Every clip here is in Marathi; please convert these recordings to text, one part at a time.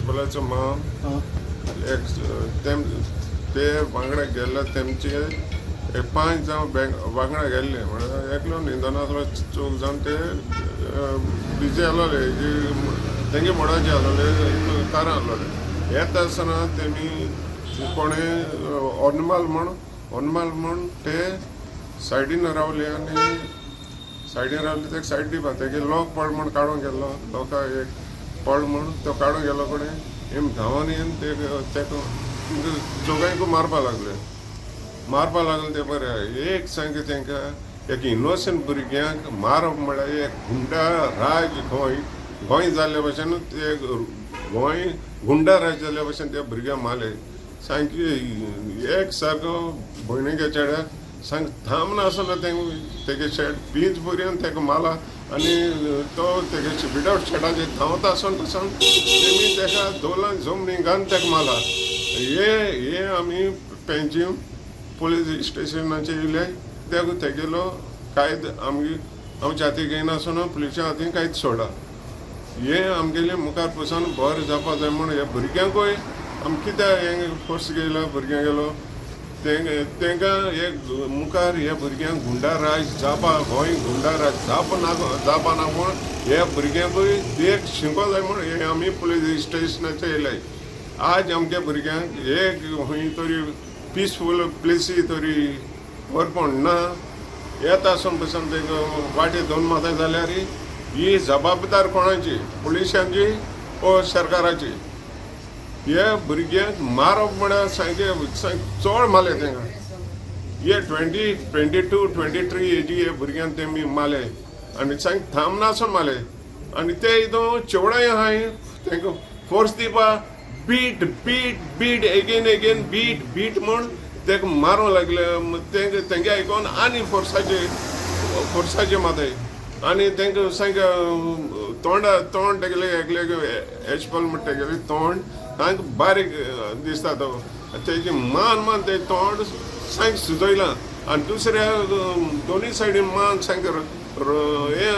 यशपालाचो माम एक ते वांगडा गेल्ले तेमचे 5 जावन वांगडा गेल्ले म्हळ्यार एकलो न्हिदनासलो चूक जावन ते बिजी आहलोले तेंगे मोडाचे आहलोले कारां आहलोले येता आसतना तेमी कोणे ओनमाल म्हण ते सायडीन रावले आनी सायडीन रावले ते सायड दिवपा तेगे लोक पड म्हण काडून गेल्लो लोका एक पड म्हण तो काडून गेलो कोणे हेम धांवन येवन ते चौगांयकू मारपा लागले ते बरें एक सांगे तेंकां एक इनोसंट भुरग्यांक मारप म्हळ्यार एक गुंडा राज गोंय जाल्ले भशेन ते गोंय गुंडा राज जाल्ले भशेन ते भुरग्यांक मारले सामकी एक सारको भयणीगे चेड्याक सांग थांब नासलो तेगे शेड बीच पर्यंत तेका मारला आनी तो तेगे विदाउट शेडाचेर धांवता आसतना तेमी तेका दोलान जमनी घालून तेका मारला हे आमी पेंजीम पुलीस स्टेशनाचे येयले तेगेलो कायद आमच्या हातीक येयनासतना पुलिसा हातीन कायद सोडा हे आमगेले मुखार पसून बरें जावपा जाय म्हूण हे भुरग्यांकूय आमी कित्याक हे फोर्स गेलो भुरग्यां गेलो तेंकां एक मुखार हे भुरग्यांक गुंडा राज जावपा गोंय गुंडा राज जावपा ना म्हूण हे भुरग्यांकूय देख शिंको जाय म्हूण हे आमी पुलीस स्टेशनाचे येयले आज आमच्या भुरग्यांक एक खंय तरी पीसफूल प्लेसी तरी व्हरपण ना येता आसून पसून तेंकां वाटे दोन माथां जाल्यार ही जबाबदार कोणाची पुलिसांची ओ सरकाराची हे भुरग्यांक मारप म्हळ्यार सामके चड मारले तेंकां हे 22, 23 एजी हे भुरग्यांक तेमी मारले आनी सांग थांब नासून मारले आनी ते हितून चेवडाय आहाय तेंकां फोर्स दिवपा बीट एगेन बीट म्हूण तेका मारूंक लागले तेंगे आयकोन आनी फोर्साचे माताय आनी तेंकां सांग तोंड तेगेले एकले यशपाल म्हण तेगेले तोंड तांकां बारीक दिसता तो तेजे मान ते तोंड सांग सुजयलां आनी दुसऱ्या दोनी सायडीन मान सांग हे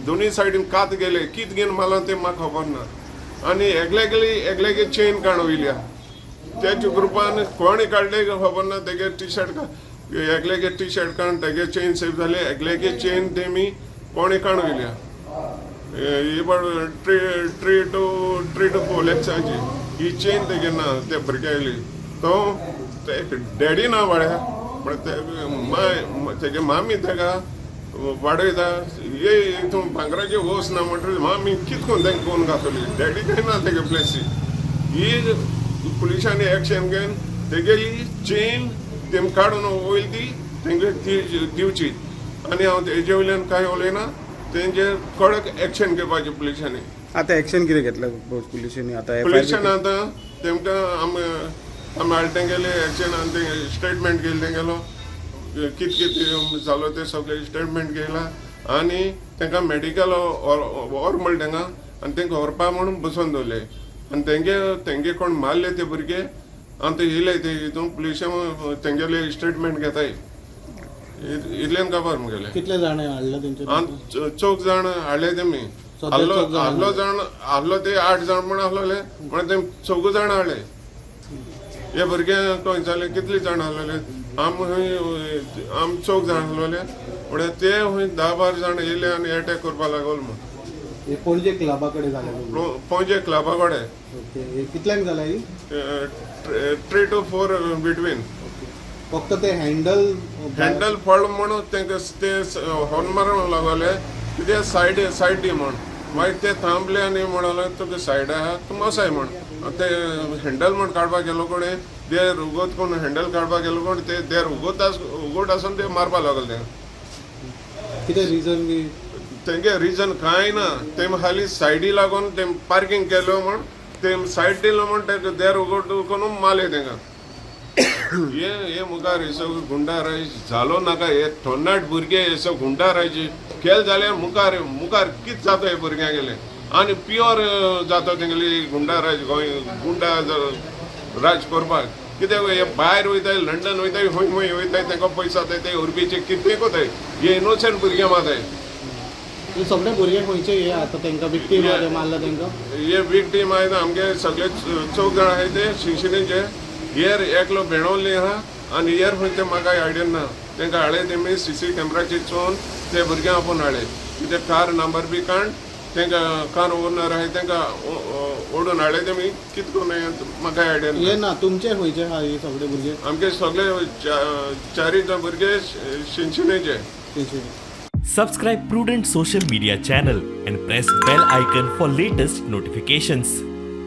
दोनी सायडीन कात गेले कित घेवन मारला तें म्हाका खबर ना आनी एकल्यागे चेन काण वयल्या त्याच्या ग्रुपान कोणी काडले खबर ना तेगे टी शर्ट एकल्यागे टी शर्ट काण तेगे चेन सेफ जाले एकल्यागे चेन तेमी कोणी काण वयल्या ही बड 3 to 4 लॅक्साची ही चेन तेगे ना ते भुरग्याली तो डॅडी ना वाड्या पण तेगे मामी तेका वाडयता हे हितून भांगराचे वोस ना म्हणटरी मामी कित कोन्न तेंकां कोण घातली डॅडी काय ना तेगे प्लेसी ही पुलिसांनी एक्शन घेवन तेगेली चेन तेम काडून वयर ती तेंगे दिवची आनी हांव तेजे वयल्यान कांय उलयना तेंचेर कडक एक्शन घेवपाचें पुलिसांनी आतां एक्शन कितें घेतलें पुलिसांनी आतां तेमकां आमी हाडटे गेले एक्शन आनी ते स्टेटमेंट घेतले तेंगेलो कित जालो ते सगळे स्टेटमेंट घेयला आनी तेंकां मेडिकल व्हर म्हणलें तेंकां आनी तेंकां व्हरपा म्हणून बसोवन दवरले आनी तेंगे कोण मारले ते भुरगे आनी ते येयले ते हितून पुलिसां तेंगेले स्टेटमेंट घेताय इतल्यान खबर मुगेले कितले जाण हाडले तेंचे आनी 4 जाण हाडले तेमी आहलो ते 8 जाण म्हण आहलोले म्हण ते 4 जाण हाडले हे भुरग्यांक खंय जाले कितले जाण आहलोले आम 4 जाण आहलोले म्हळ्यार ते खंय 10-12 जाण येयले आनी अटॅक करपा लागल म्हण पणजे क्लबा कडेन जाले पणजे क्लबा कडेन कितल्यांक जाला ही 3 to 4 बिटवीन फक्त ते हँडल पडलो म्हणून तेंकां ते हॉर्न मारूंक लागले कित्याक सायड दी म्हण मागीर ते थांबले आनी म्हणले तुका सायड आहा तूं मसाय म्हण ते हँडल म्हण काडपाक गेलो कोणे देर उगोत कोण हँडल काडपाक गेलो कोण ते देर उगोत आसून ते मारपा लागले तेंकां कितें रिजन बी तेंगे रिजन कांय ना तेम हाली सायडी लागून तेम पार्किंग केलो म्हण तेम सायड दिलो म्हण ते देर उगोट करून मारले तेंकां हे मुखार हेसो गुंडा राज जालो नाका हे थोन्नाट भुरगे हेसो गुंडा राज केल जाल्यार मुखार कित जाता हे भुरग्यां गेले आनी प्युअर जाता तेंगेली गुंडा राज गोंय गुंडा राज करपाक कित्याक हे भायर वयताय लंडन वयताय खंय वयताय तांकां पयसो जाताय ते उर्बीचे कितें कोताय हे इनोसंट भुरगे माताय हे सगळे भुरगे खंयचे हे आता तांकां विक्टीम मारला तांकां हे बीग टीम आहे आमगे सगळे 4 जाण आहे ते शिंशिणेचे हेर एकलो बेणवल्ली आहा आनी हेर खंय ते म्हाका आयडिया ना तांकां हाडे तेमी CC कॅमेराचेर चोवन ते भुरग्यां आपोवन हाडे कितें कार नंबर बी काण तांकां कार ओनर आहे तांकां ओडून हाडे तेमी कितें करून म्हाका आयडिया हे ना ना तुमचे खंयचे आहा हे सगळे भुरगे आमगे सगळे 4 भुरगे शिंशिणेचे तेचे Subscribe Prudent Social Media channel and press bell icon for latest notifications.